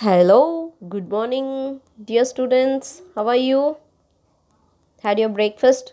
Hello, good morning, dear students. How are you? Had your breakfast?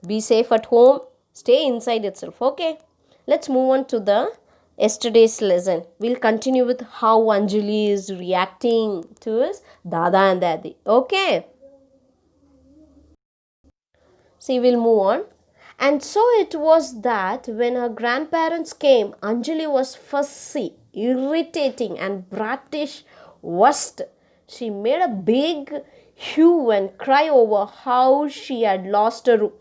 Be safe at home. Stay inside itself. Okay. Let's move on to the yesterday's lesson. We'll continue with how Anjali is reacting to his Dada and Dadi. Okay. See, we'll move on. And so it was that when her grandparents came, Anjali was fussy, irritating, and brattish worst. She made a big hue and cry over how she had lost her room.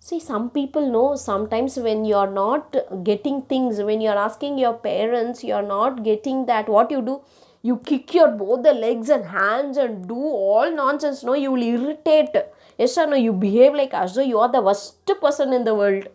See, some people know sometimes when you're not getting things, when you're asking your parents, you're not getting that, what you do? You kick your both the legs and hands and do all nonsense. No, you will irritate. Yes or no, you behave like as though you are the worst person in the world.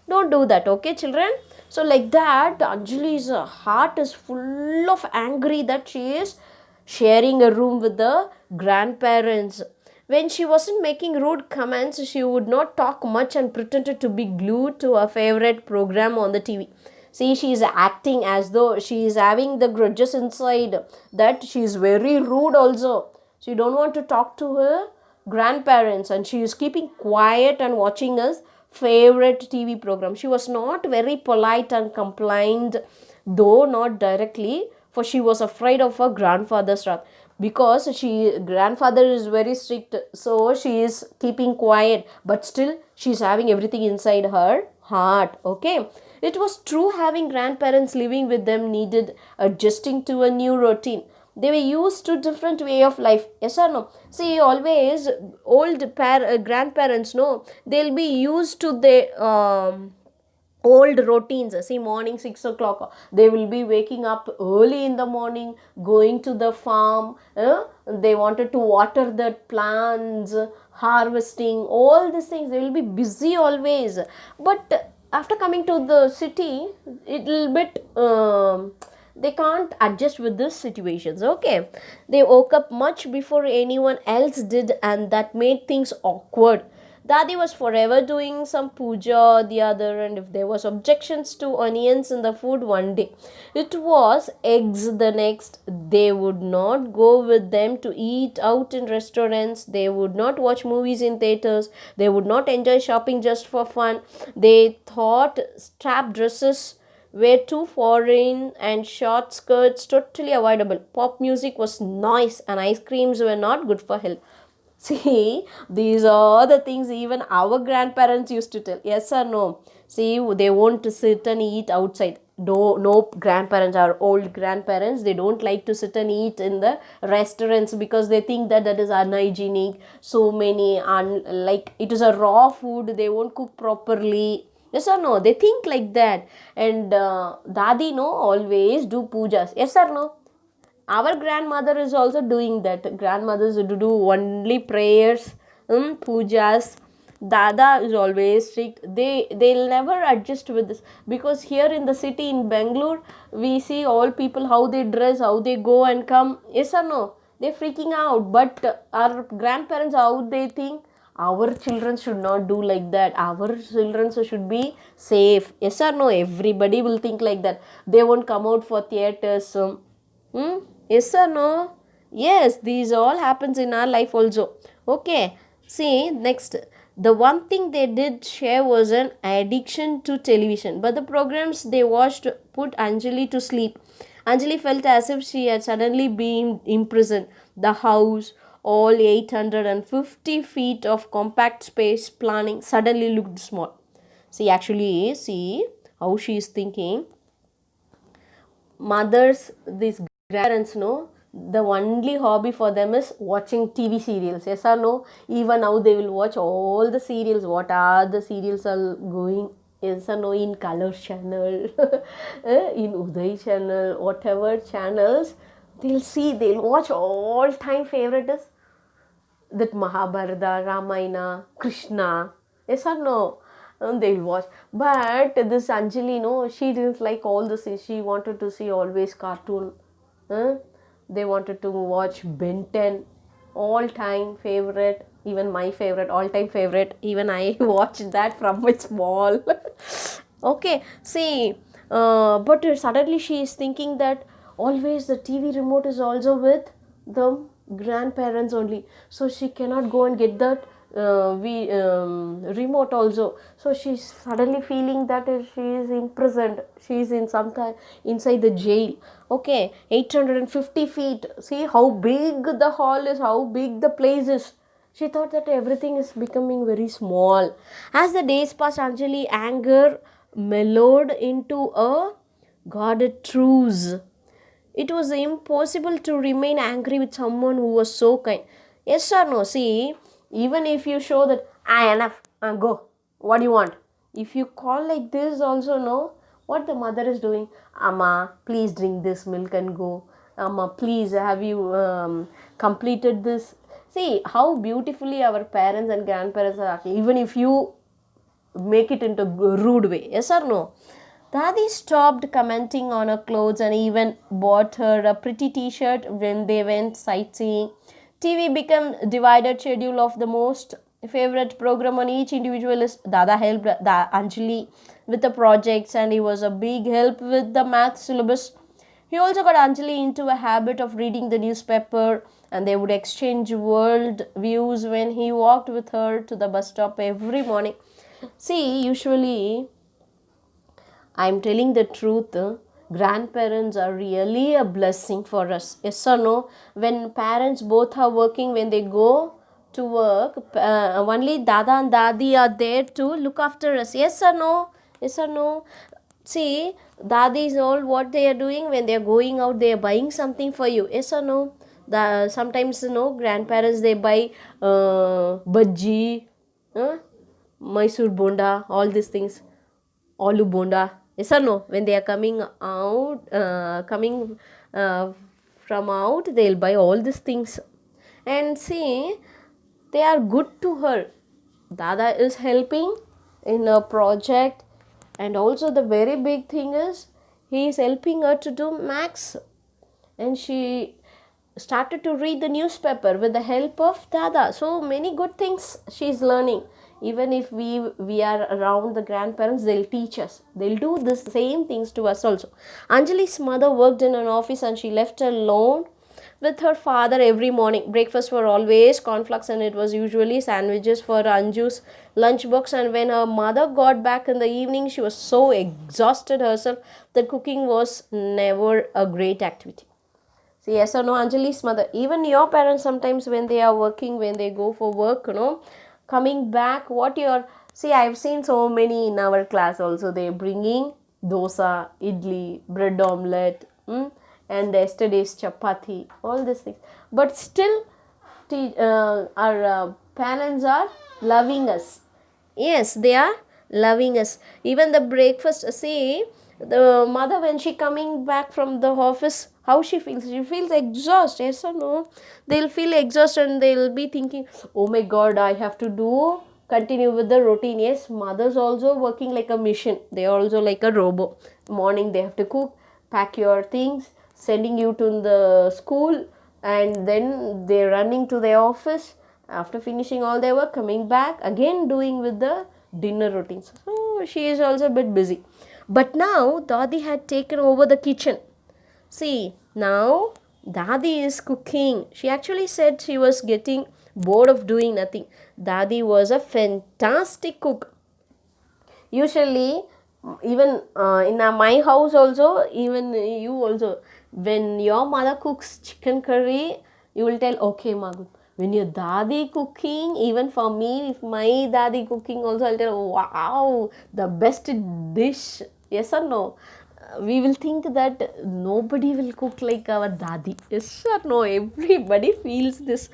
Don't do that, okay, children? So, like that, Anjali's heart is full of angry that she is sharing a room with the grandparents. When she wasn't making rude comments, she would not talk much and pretended to be glued to her favorite program on the TV. See, she is acting as though she is having the grudges inside, that she is very rude also. She don't want to talk to her grandparents and she is keeping quiet and watching us favorite TV program. She was not very polite and compliant, though not directly, for she was afraid of her grandfather's wrath. Because she grandfather is very strict, so she is keeping quiet, but still she is having everything inside her heart. Okay, it was true having grandparents living with them needed adjusting to a new routine. They were used to different way of life. Yes or no? See, always grandparents, no, they'll be used to the old routines. See, morning 6 o'clock they will be waking up early in the morning, going to the farm. They wanted to water the plants, harvesting, all these things. They will be busy always. But after coming to the city, it will bit they can't adjust with these situations. Okay, they woke up much before anyone else did, and that made things awkward. Dadi was forever doing some puja or the other, and if there was objections to onions in the food one day, it was eggs the next. They would not go with them to eat out in restaurants. They would not watch movies in theaters. They would not enjoy shopping just for fun. They thought strap dresses were too foreign and short skirts totally avoidable. Pop music was noise and ice creams were not good for health. See, these are the things even our grandparents used to tell. Yes or no? See, they won't sit and eat outside. No grandparents or old grandparents, they don't like to sit and eat in the restaurants because they think that that is unhygienic. So many, like it is a raw food, they won't cook properly. Yes or no? They think like that. And Dadi, no, always do pujas. Yes or no? Our grandmother is also doing that. Grandmothers do only prayers, pujas. Dada is always strict. They'll never adjust with this, because here in the city in Bangalore we see all people how they dress, how they go and come. Yes or no? They're freaking out. But our grandparents, how they think, our children should not do like that, our children should be safe. Yes or no? Everybody will think like that. They won't come out for theaters. Yes or no? Yes, these all happens in our life also. Okay. See, next. The one thing they did share was an addiction to television. But the programs they watched put Anjali to sleep. Anjali felt as if she had suddenly been imprisoned. The house, all 850 feet of compact space planning suddenly looked small. See how she is thinking. Mothers, these grandparents know the only hobby for them is watching TV serials. Yes or no? Even now they will watch all the serials. What are the serials are going? Yes or no? In Color Channel, in Uday Channel, whatever channels they'll see, they'll watch. All time favorite is that Mahabharata, Ramayana, Krishna. Yes or no? They'll watch. But this Anjali, no, she didn't like all this. She wanted to see always cartoon. Huh? They wanted to watch Ben 10, all time favorite. Even my favorite, all time favorite. Even I watched that from my small. Okay, see, but suddenly she is thinking that, always the TV remote is also with the grandparents only, so she cannot go and get that remote also. So she's suddenly feeling that she is imprisoned, she is in some kind inside the jail. Okay, 850 feet, see how big the hall is, how big the place is. She thought that everything is becoming very small. As the days passed, Anjali anger mellowed into a guarded truce. It was impossible to remain angry with someone who was so kind. Yes or no? See, even if you show that, enough, go, what do you want? If you call like this, also, no, what the mother is doing, Amma, please drink this milk and go. Amma, please, have you completed this? See how beautifully our parents and grandparents are acting, even if you make it into rude way. Yes or no? Dadi stopped commenting on her clothes and even bought her a pretty t-shirt when they went sightseeing. TV became divided schedule of the most favorite program on each individual list. Dada helped Anjali with the projects and he was a big help with the math syllabus. He also got Anjali into a habit of reading the newspaper and they would exchange world views when he walked with her to the bus stop every morning. See, usually, I'm telling the truth, grandparents are really a blessing for us. Yes or no? When parents both are working, when they go to work, only Dada and Dadi are there to look after us. Yes or no? Yes or no? See, Dadi is all what they are doing when they are going out, they are buying something for you. Yes or no? Sometimes, grandparents they buy bhaji, Mysore bonda, all these things, aloo bonda. Yes or no? When they are coming uh, from out, they'll buy all these things. And see, they are good to her. Dada is helping in a project, and also the very big thing is he is helping her to do max, and she started to read the newspaper with the help of Dada. So many good things she is learning. Even if we are around the grandparents, they'll teach us. They'll do the same things to us also. Anjali's mother worked in an office and she left alone with her father every morning. Breakfast were always cornflakes and it was usually sandwiches for Anju's lunchbox. And when her mother got back in the evening, she was so exhausted herself that cooking was never a great activity. See, yes or no, Anjali's mother. Even your parents sometimes when they are working, when they go for work, coming back, what you're... See, I've seen so many in our class also. They're bringing dosa, idli, bread omelette, and yesterday's chapati, all these things. But still, our parents are loving us. Yes, they are loving us. Even the breakfast, see, the mother when she coming back from the office, how she feels? She feels exhausted. Yes or no? They'll feel exhausted and they'll be thinking, oh my God, I have to continue with the routine. Yes, mothers also working like a machine. They are also like a robot. Morning they have to cook, pack your things, sending you to the school, and then they're running to their office. After finishing all their work, coming back again doing with the dinner routines. So she is also a bit busy. But now Dadi had taken over the kitchen. See, now Dadi is cooking. She actually said she was getting bored of doing nothing. Dadi was a fantastic cook. Usually, even in my house also, even you also, when your mother cooks chicken curry, you will tell, okay, Magu. When your Dadi cooking, even for me, if my Dadi cooking also, I'll tell, wow, the best dish. Yes or no? We will think that nobody will cook like our Dadi. Yes or no? Everybody feels this.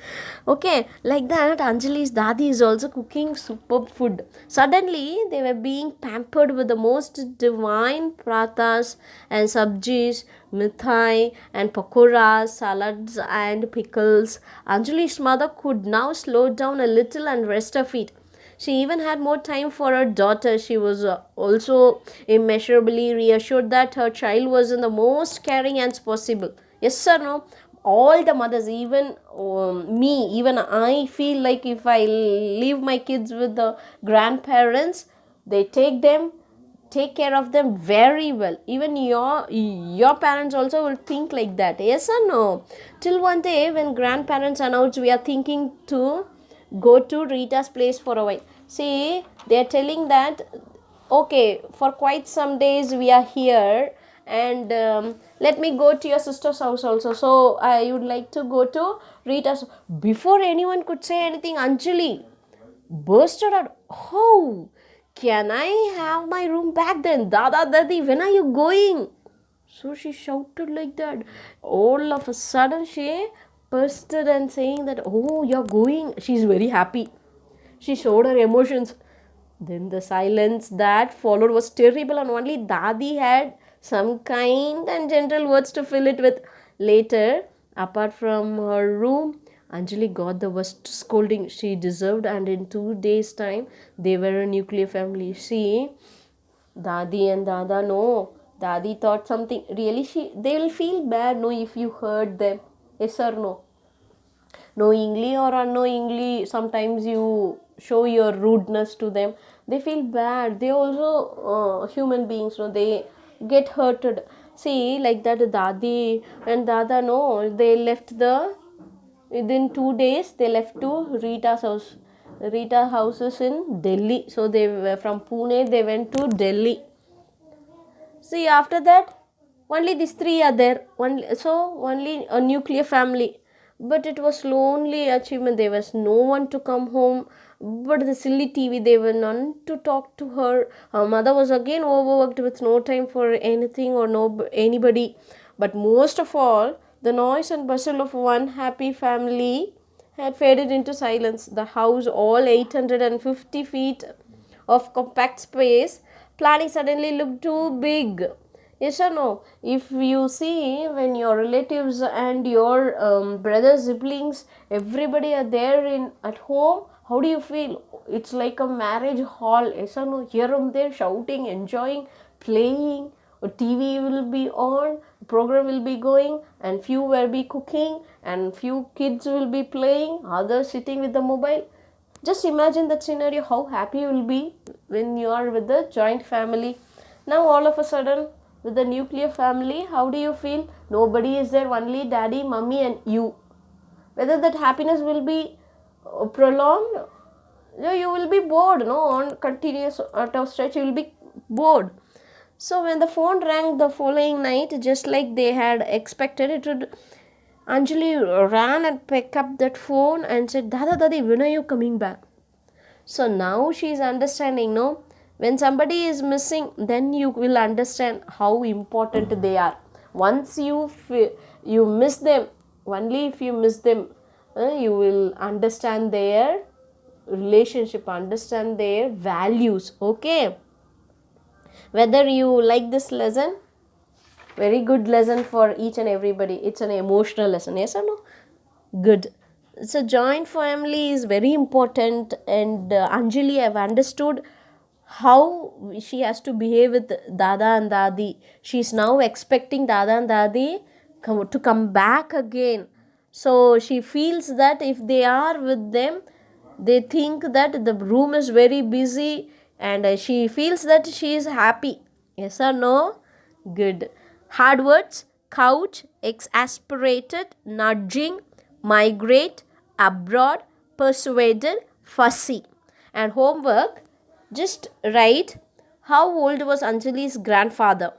Okay, like that, Anjali's Dadi is also cooking superb food. Suddenly, they were being pampered with the most divine pratas and sabjis, mithai and pakoras, salads and pickles. Anjali's mother could now slow down a little and rest her feet. She even had more time for her daughter. She was also immeasurably reassured that her child was in the most caring hands possible. Yes or no? All the mothers, even me, even I feel like if I leave my kids with the grandparents, they take them, take care of them very well. Even your parents also will think like that. Yes or no? Till one day when grandparents announced we are thinking to go to Rita's place for a while. See, they are telling that okay, for quite some days we are here, and let me go to your sister's house also. So I would like to go to Rita's. Before anyone could say anything, Anjali bursted out. How can I have my room back then? Dada, Dadi, when are you going? So she shouted like that. All of a sudden, she bursted and saying that, oh, you're going. She's very happy. She showed her emotions. Then the silence that followed was terrible, and only Dadi had some kind and gentle words to fill it with. Later, apart from her room, Anjali got the worst scolding she deserved, and in 2 days' time, they were a nuclear family. See, Dadi and Dada, no. Dadi thought something. Really, they will feel bad, no, if you hurt them. Yes or no? Knowingly or unknowingly, sometimes you show your rudeness to them, they feel bad. They also human beings, no, they get hurted. See, like that Dadi and Dada, no, they left the within 2 days they left to Rita's house. Rita houses in Delhi, so they were from Pune, they went to Delhi. See, after that, only these three are there. Only a nuclear family. But it was lonely achievement. There was no one to come home. But the silly TV, there were none to talk to her. Her mother was again overworked with no time for anything or no anybody. But most of all, the noise and bustle of one happy family had faded into silence. The house, all 850 feet of compact space, planning suddenly looked too big. Yes or no? If you see, when your relatives and your brothers, siblings, everybody are there in at home, how do you feel? It's like a marriage hall. Yes or no? Here and there, shouting, enjoying, playing. A TV will be on, program will be going, and few will be cooking, and few kids will be playing, others sitting with the mobile. Just imagine that scenario, how happy you will be when you are with the joint family. Now, all of a sudden, with the nuclear family, how do you feel? Nobody is there, only daddy, mummy, and you. Whether that happiness will be prolonged, you will be bored, no? On continuous out of stretch, you will be bored. So, when the phone rang the following night, just like they had expected, it would. Anjali ran and picked up that phone and said, Dada, Dadi, when are you coming back? So now she is understanding, no? When somebody is missing, then you will understand how important they are. Once you miss them, only if you miss them, you will understand their relationship, understand their values. Okay? Whether you like this lesson, very good lesson for each and everybody. It's an emotional lesson. Yes or no? Good. So joint family is very important, and Anjali, I've understood how she has to behave with Dada and Dadi. She's now expecting Dada and Dadi to come back again. So she feels that if they are with them, they think that the room is very busy, and she feels that she is happy. Yes or no? Good. Hard words: couch, exasperated, nudging, migrate, abroad, persuaded, fussy. And homework: just write how old was Anjali's grandfather,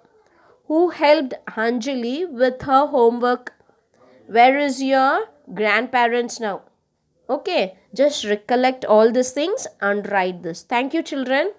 who helped Anjali with her homework, where is your grandparents now. Okay, just recollect all these things and write this. Thank you, children.